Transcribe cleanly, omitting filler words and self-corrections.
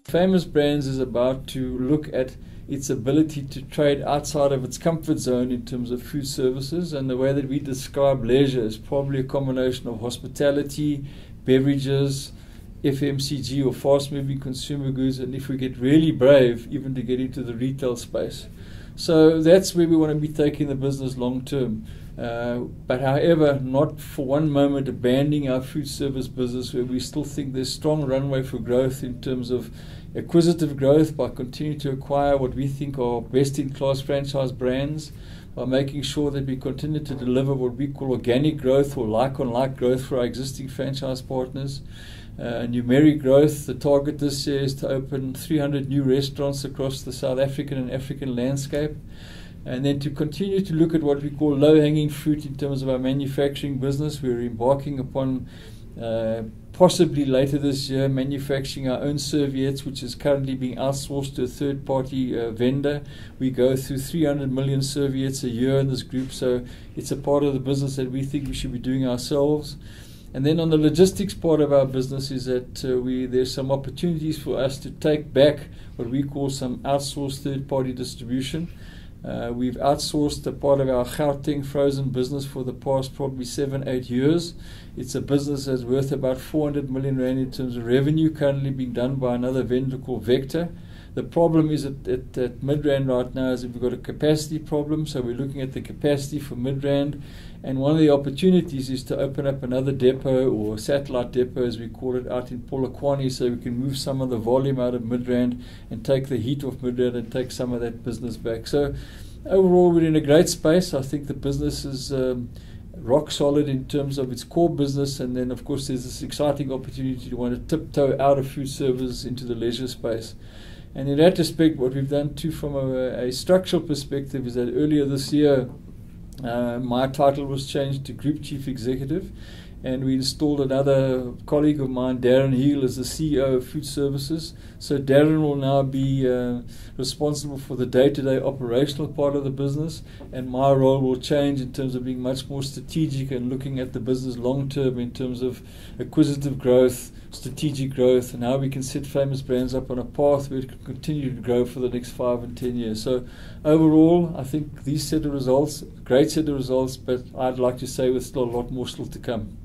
Famous Brands is about to look at its ability to trade outside of its comfort zone in terms of food services, and the way that we describe leisure is probably a combination of hospitality, beverages, FMCG or fast-moving consumer goods, and if we get really brave, even to get into the retail space. So that's where we want to be taking the business long term. But however, not for one moment abandoning our food service business, where we still think there's strong runway for growth in terms of acquisitive growth by continuing to acquire what we think are best-in-class franchise brands, by making sure that we continue to deliver what we call organic growth or like-on-like growth for our existing franchise partners. Numeric growth, the target this year is to open 300 new restaurants across the South African and African landscape, and then to continue to look at what we call low-hanging fruit in terms of our manufacturing business. We're embarking upon possibly later this year manufacturing our own serviettes, which is currently being outsourced to a third-party vendor. We go through 300 million serviettes a year in this group, so it's a part of the business that we think we should be doing ourselves. And then on the logistics part of our business is that there's some opportunities for us to take back what we call some outsourced third-party distribution. We've outsourced a part of our Gauteng frozen business for the past probably 7-8 years. It's a business that's worth about 400 million rand in terms of revenue, currently being done by another vendor called Vector. The problem is at Midrand right now is that we've got a capacity problem, so we're looking at the capacity for Midrand. And one of the opportunities is to open up another depot, or satellite depot as we call it, out in Polokwane, so we can move some of the volume out of Midrand and take the heat off Midrand and take some of that business back. So overall, we're in a great space. I think the business is rock solid in terms of its core business, and then of course there's this exciting opportunity to want to tiptoe out of food service into the leisure space. And in that respect, what we've done too from a structural perspective is that earlier this year my title was changed to Group Chief Executive, and we installed another colleague of mine, Darren Heel, as the CEO of Food Services. So Darren will now be responsible for the day-to-day operational part of the business, and my role will change in terms of being much more strategic and looking at the business long-term in terms of acquisitive growth, strategic growth, and how we can set Famous Brands up on a path where it can continue to grow for the next 5 and 10 years. So overall, I think these set of results, great set of results, but I'd like to say with still a lot more still to come.